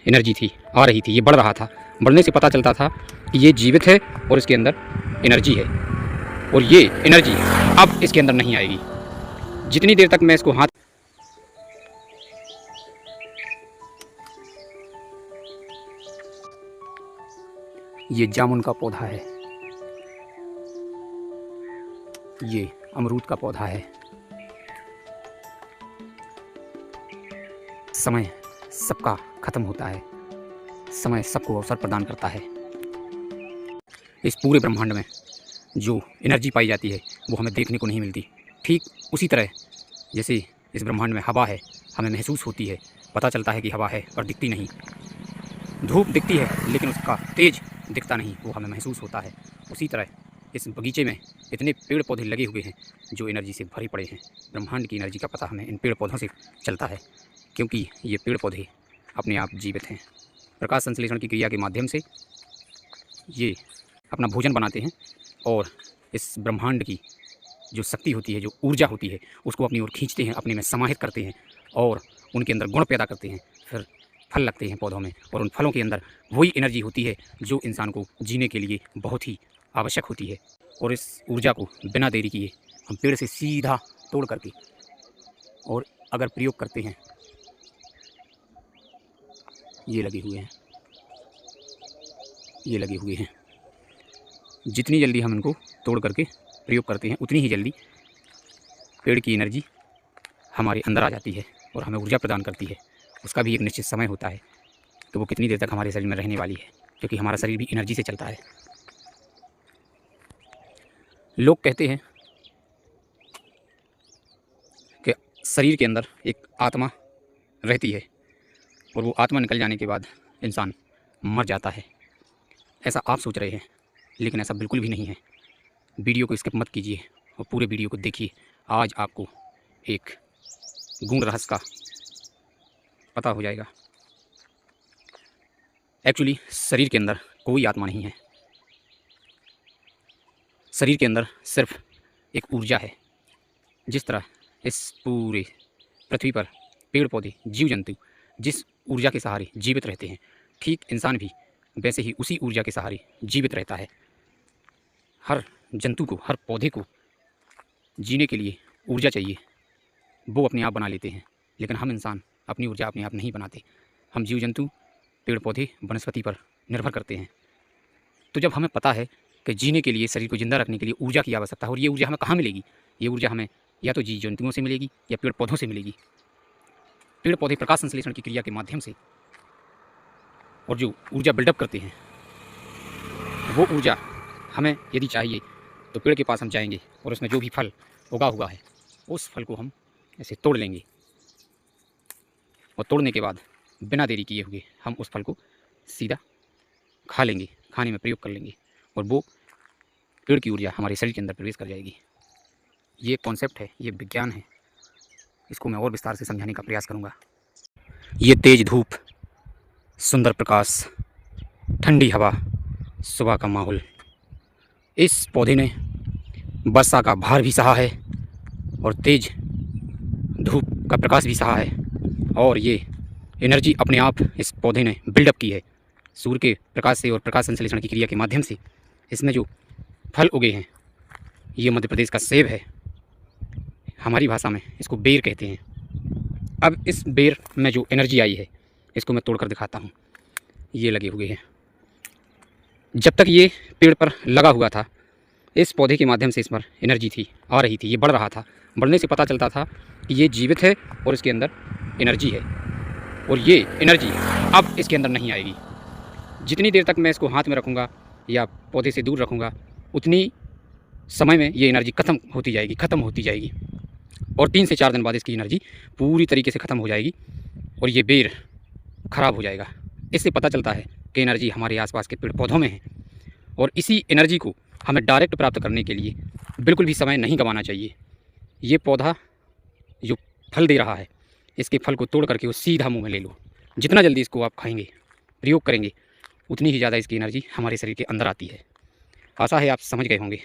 Energy थी, आ रही थी, ये बढ़ रहा था। बढ़ने से पता चलता था कि ये जीवित है और इसके अंदर एनर्जी है, और ये एनर्जी अब इसके अंदर नहीं आएगी। जितनी देर तक मैं इसको हाथ, ये जामुन का पौधा है, ये अमरूद का पौधा है। समय सबका खत्म होता है, समय सबको अवसर प्रदान करता है। इस पूरे ब्रह्मांड में जो एनर्जी पाई जाती है वो हमें देखने को नहीं मिलती। ठीक उसी तरह जैसे इस ब्रह्मांड में हवा है, हमें महसूस होती है, पता चलता है कि हवा है, पर दिखती नहीं। धूप दिखती है लेकिन उसका तेज दिखता नहीं, वो हमें महसूस होता है। उसी तरह इस बगीचे में इतने पेड़ पौधे लगे हुए हैं जो एनर्जी से भरे पड़े हैं। ब्रह्मांड की एनर्जी का पता हमें इन पेड़ पौधों से चलता है, क्योंकि ये पेड़ पौधे अपने आप जीवित हैं। प्रकाश संश्लेषण की क्रिया के माध्यम से ये अपना भोजन बनाते हैं और इस ब्रह्मांड की जो शक्ति होती है, जो ऊर्जा होती है, उसको अपनी ओर खींचते हैं, अपने में समाहित करते हैं और उनके अंदर गुण पैदा करते हैं। फिर फल लगते हैं पौधों में, और उन फलों के अंदर वही एनर्जी होती है जो इंसान को जीने के लिए बहुत ही आवश्यक होती है। और इस ऊर्जा को बिना देरी किए हम पेड़ से सीधा तोड़ करके और अगर प्रयोग करते हैं, ये लगे हुए हैं, ये लगे हुए हैं, जितनी जल्दी हम इनको तोड़ करके प्रयोग करते हैं उतनी ही जल्दी पेड़ की एनर्जी हमारे अंदर आ जाती है और हमें ऊर्जा प्रदान करती है। उसका भी एक निश्चित समय होता है कि वो कितनी देर तक हमारे शरीर में रहने वाली है, क्योंकि हमारा शरीर भी एनर्जी से चलता है। लोग कहते हैं कि शरीर के अंदर एक आत्मा रहती है और वो आत्मा निकल जाने के बाद इंसान मर जाता है। ऐसा आप सोच रहे हैं, लेकिन ऐसा बिल्कुल भी नहीं है। वीडियो को स्किप मत कीजिए और पूरे वीडियो को देखिए। आज आपको एक गूढ़ रहस्य का पता हो जाएगा। एक्चुअली शरीर के अंदर कोई आत्मा नहीं है। शरीर के अंदर सिर्फ एक ऊर्जा है। जिस तरह इस पूरे पृथ्वी पर पेड़ पौधे, जीव जंतु जिस ऊर्जा के सहारे जीवित रहते हैं, ठीक इंसान भी वैसे ही उसी ऊर्जा के सहारे जीवित रहता है। हर जंतु को, हर पौधे को जीने के लिए ऊर्जा चाहिए, वो अपने आप बना लेते हैं। लेकिन हम इंसान अपनी ऊर्जा अपने आप नहीं बनाते। हम जीव जंतु, पेड़ पौधे, वनस्पति पर निर्भर करते हैं। तो जब हमें पता है कि जीने के लिए, शरीर को ज़िंदा रखने के लिए ऊर्जा की आवश्यकता है, और ये ऊर्जा हमें कहाँ मिलेगी? ये ऊर्जा हमें या तो जीव जंतुओं से मिलेगी या पेड़ पौधों से मिलेगी। पेड़ पौधे प्रकाश संश्लेषण की क्रिया के माध्यम से और जो ऊर्जा बिल्डअप करते हैं, वो ऊर्जा हमें यदि चाहिए तो पेड़ के पास हम जाएंगे और उसमें जो भी फल उगा हुआ है उस फल को हम ऐसे तोड़ लेंगे, और तोड़ने के बाद बिना देरी किए हुए हम उस फल को सीधा खा लेंगे, खाने में प्रयोग कर लेंगे, और वो पेड़ की ऊर्जा हमारे शरीर के अंदर प्रवेश कर जाएगी। ये कॉन्सेप्ट है, ये विज्ञान है। इसको मैं और विस्तार से समझाने का प्रयास करूँगा। ये तेज धूप, सुंदर प्रकाश, ठंडी हवा, सुबह का माहौल, इस पौधे ने वर्षा का भार भी सहा है और तेज धूप का प्रकाश भी सहा है, और ये एनर्जी अपने आप इस पौधे ने बिल्डअप की है सूर्य के प्रकाश से और प्रकाश संश्लेषण की क्रिया के माध्यम से। इसमें जो फल उगे हैं, ये मध्य प्रदेश का सेब है। हमारी भाषा में इसको बेर कहते हैं। अब इस बेर में जो एनर्जी आई है, इसको मैं तोड़कर दिखाता हूँ। ये लगे हुए हैं। जब तक ये पेड़ पर लगा हुआ था, इस पौधे के माध्यम से इस पर एनर्जी थी, आ रही थी, ये बढ़ रहा था। बढ़ने से पता चलता था कि ये जीवित है और इसके अंदर एनर्जी है, और ये एनर्जी अब इसके अंदर नहीं आएगी। जितनी देर तक मैं इसको हाथ में रखूँगा या पौधे से दूर रखूँगा, उतनी समय में ये एनर्जी ख़त्म होती जाएगी, और 3 से 4 दिन बाद इसकी एनर्जी पूरी तरीके से ख़त्म हो जाएगी और ये बेर ख़राब हो जाएगा। इससे पता चलता है कि एनर्जी हमारे आसपास के पेड़ पौधों में है, और इसी एनर्जी को हमें डायरेक्ट प्राप्त करने के लिए बिल्कुल भी समय नहीं गंवाना चाहिए। ये पौधा जो फल दे रहा है, इसके फल को तोड़ करके वो सीधा मुँह में ले लो। जितना जल्दी इसको आप खाएंगे, प्रयोग करेंगे, उतनी ही ज़्यादा इसकी एनर्जी हमारे शरीर के अंदर आती है। आशा है आप समझ गए होंगे।